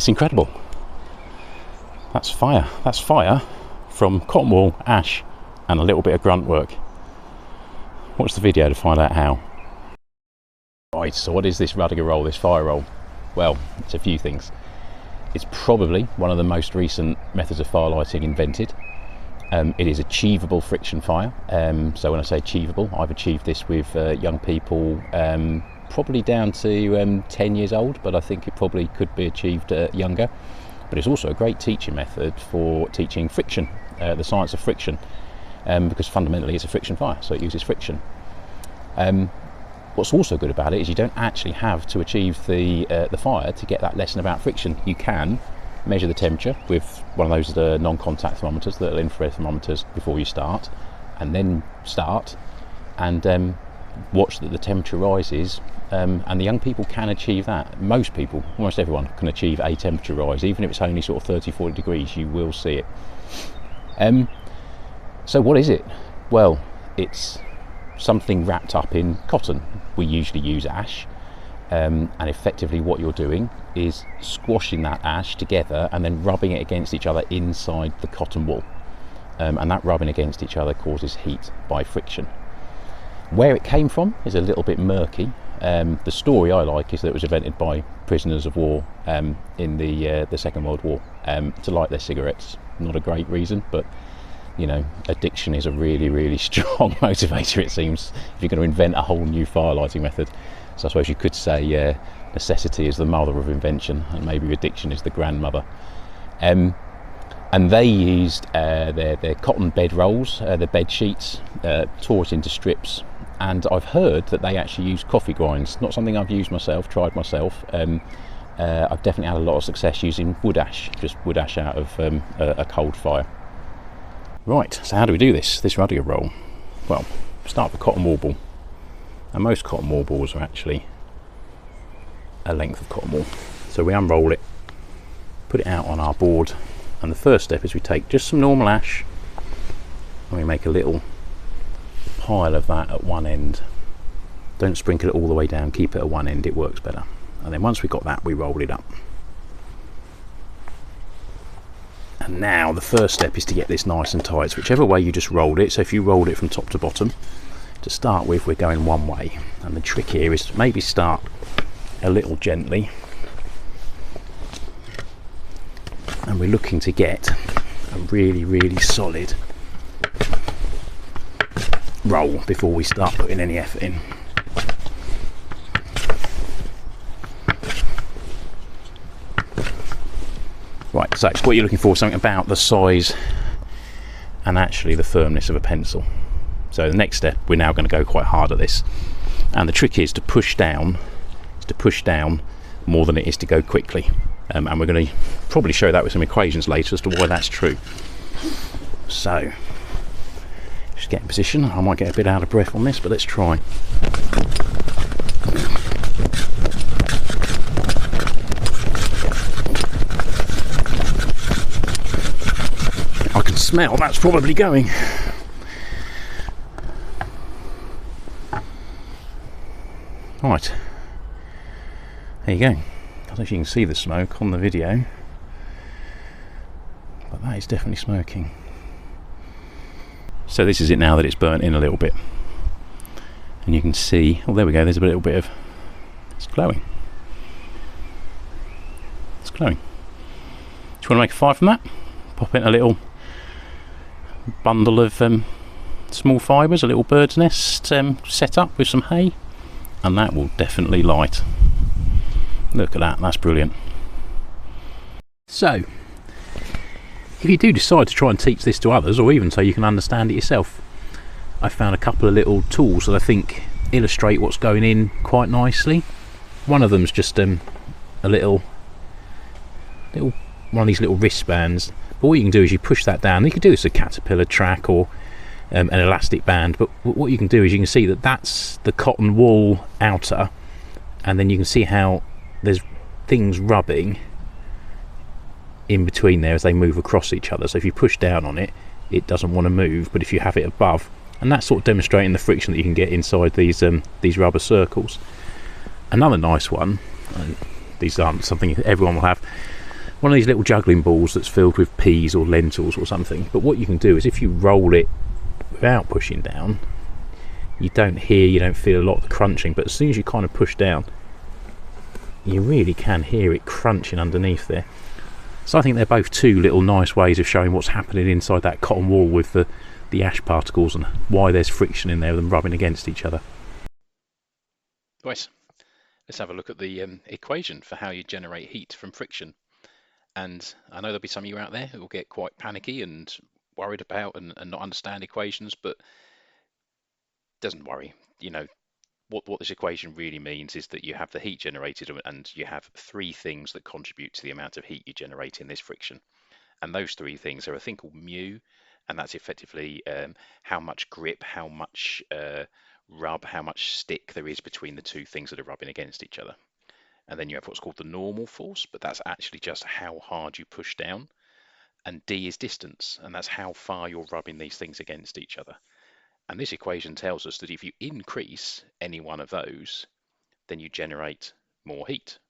It's incredible. That's fire. That's fire from cotton wool, ash, and a little bit of grunt work. Watch the video to find out how. Right, so what is this Rudiger roll, this fire roll? Well, it's a few things. It's probably one of the most recent methods of firelighting invented. It is achievable friction fire. So when I say achievable, I've achieved this with young people probably down to 10 years old, but I think it probably could be achieved younger. But it's also a great teaching method for teaching friction, the science of friction, because fundamentally it's a friction fire, so it uses friction. What's also good about it is you don't actually have to achieve the fire to get that lesson about friction. You can measure the temperature with one of those non-contact thermometers, the little infrared thermometers, before you start, and then start and watch that the temperature rises, and the young people can achieve that. Most people, almost everyone, can achieve a temperature rise, even if it's only sort of 30-40 degrees. You will see it. So what is it? Well, it's something wrapped up in cotton. We usually use ash, and effectively what you're doing is squashing that ash together and then rubbing it against each other inside the cotton wool, and that rubbing against each other causes heat by friction. Where it came from is a little bit murky. The story I like is that it was invented by prisoners of war in the Second World War to light their cigarettes. Not a great reason, but you know, addiction is a really strong motivator, it seems, if you're going to invent a whole new firelighting method. So I suppose you could say necessity is the mother of invention, and maybe addiction is the grandmother. And they used their cotton bed rolls, their bed sheets, tore it into strips, and I've heard that they actually use coffee grinds. Not something I've used myself, tried myself. I've definitely had a lot of success using wood ash, just wood ash out of a cold fire. Right, so how do we do this Rudiger roll? Well, start with a cotton wool ball, and most cotton wool balls are actually a length of cotton wool. So we unroll it, put it out on our board, and the first step is we take just some normal ash and we make a little pile of that at one end. Don't sprinkle it all the way down, keep it at one end, it works better. And then once we've got that, we roll it up. And now the first step is to get this nice and tight, so whichever way you just rolled it. So if you rolled it from top to bottom, to start with we're going one way, and the trick here is to maybe start a little gently, and we're looking to get a really solid roll before we start putting any effort in. Right, so what you're looking for is something about the size and actually the firmness of a pencil. So the next step, we're now going to go quite hard at this, and the trick is to push down more than it is to go quickly, and we're going to probably show that with some equations later as to why that's true. So just get in position. I might get a bit out of breath on this, but let's try. I can smell that's probably going. Right, there you go. I don't know if you can see the smoke on the video, but that is definitely smoking. So this is it now that it's burnt in a little bit, and you can see, oh there we go, there's a little bit of, it's glowing. It's glowing. Do you want to make a fire from that? Pop in a little bundle of small fibres, a little bird's nest set up with some hay, and that will definitely light. Look at that, that's brilliant. So if you do decide to try and teach this to others, or even so you can understand it yourself, I found a couple of little tools that I think illustrate what's going in quite nicely. One of them's just a little one of these little wristbands. But what you can do is you push that down. You could do this with a caterpillar track or an elastic band, but what you can do is you can see that that's the cotton wool outer, and then you can see how there's things rubbing in between there as they move across each other. So if you push down on it, it doesn't want to move, but if you have it above, and that's sort of demonstrating the friction that you can get inside these rubber circles. Another nice one, these aren't something everyone will have, one of these little juggling balls that's filled with peas or lentils or something. But what you can do is if you roll it without pushing down, you don't feel a lot of the crunching, but as soon as you kind of push down, you really can hear it crunching underneath there. So I think they're both two little nice ways of showing what's happening inside that cotton wool with the ash particles, and why there's friction in there with them rubbing against each other. Right, let's have a look at the equation for how you generate heat from friction. And I know there'll be some of you out there who will get quite panicky and worried about and not understand equations, but doesn't worry. What this equation really means is that you have the heat generated, and you have three things that contribute to the amount of heat you generate in this friction. And those three things are a thing called mu, and that's effectively how much grip, how much rub, how much stick there is between the two things that are rubbing against each other. And then you have what's called the normal force, but that's actually just how hard you push down. And D is distance, and that's how far you're rubbing these things against each other. And this equation tells us that if you increase any one of those, then you generate more heat.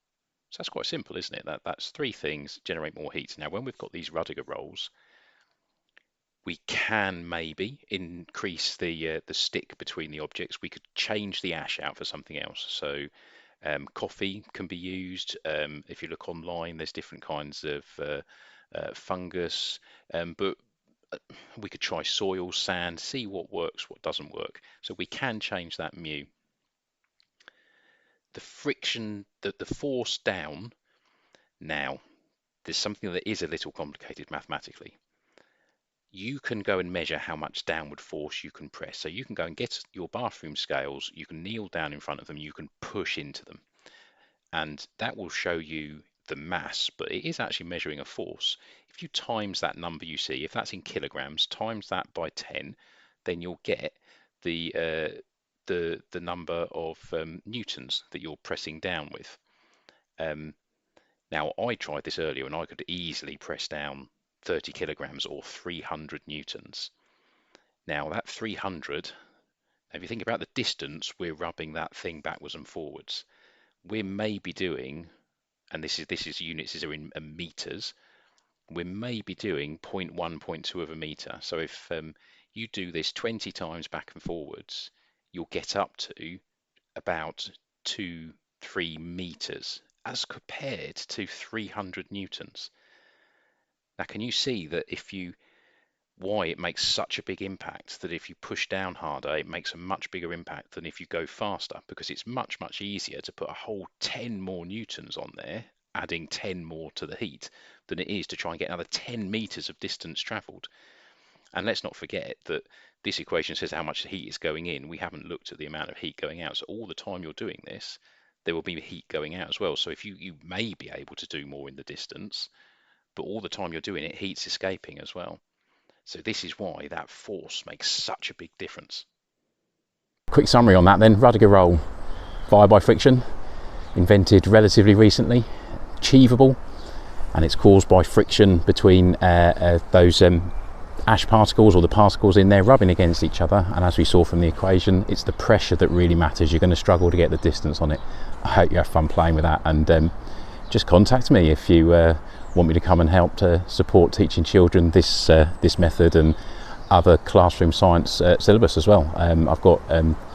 So that's quite simple, isn't it? That's three things, generate more heat. Now, when we've got these Rudiger rolls, we can maybe increase the stick between the objects. We could change the ash out for something else. So coffee can be used. If you look online, there's different kinds of fungus, but we could try soil, sand, see what works, what doesn't work. So we can change that mu. The friction, the force down, now, there's something that is a little complicated mathematically. You can go and measure how much downward force you can press. So you can go and get your bathroom scales, you can kneel down in front of them, you can push into them. And that will show you the mass, but it is actually measuring a force. If you times that number you see, if that's in kilograms, times that by 10, then you'll get the number of newtons that you're pressing down with. Now, I tried this earlier and I could easily press down 30 kilograms or 300 newtons. Now, that 300, if you think about the distance we're rubbing that thing backwards and forwards, we may be doing, and this is units, these are in meters, we may be doing 0.1, 0.2 of a meter. So if you do this 20 times back and forwards, you'll get up to about 2-3 meters as compared to 300 newtons. Now, can you see that why it makes such a big impact, that if you push down harder, it makes a much bigger impact than if you go faster, because it's much, much easier to put a whole 10 more newtons on there, adding 10 more to the heat, than it is to try and get another 10 meters of distance traveled. And let's not forget that this equation says how much heat is going in. We haven't looked at the amount of heat going out. So all the time you're doing this, there will be heat going out as well. So if you may be able to do more in the distance, but all the time you're doing it, heat's escaping as well. So this is why that force makes such a big difference. Quick summary on that then. Rudiger roll, fire by friction, invented relatively recently, achievable, and it's caused by friction between those ash particles, or the particles in there, rubbing against each other. And as we saw from the equation, it's the pressure that really matters. You're going to struggle to get the distance on it. I hope you have fun playing with that, and just contact me if you want me to come and help to support teaching children this method and other classroom science syllabus as well. I've got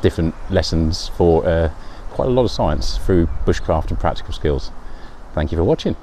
different lessons for quite a lot of science through bushcraft and practical skills. Thank you for watching.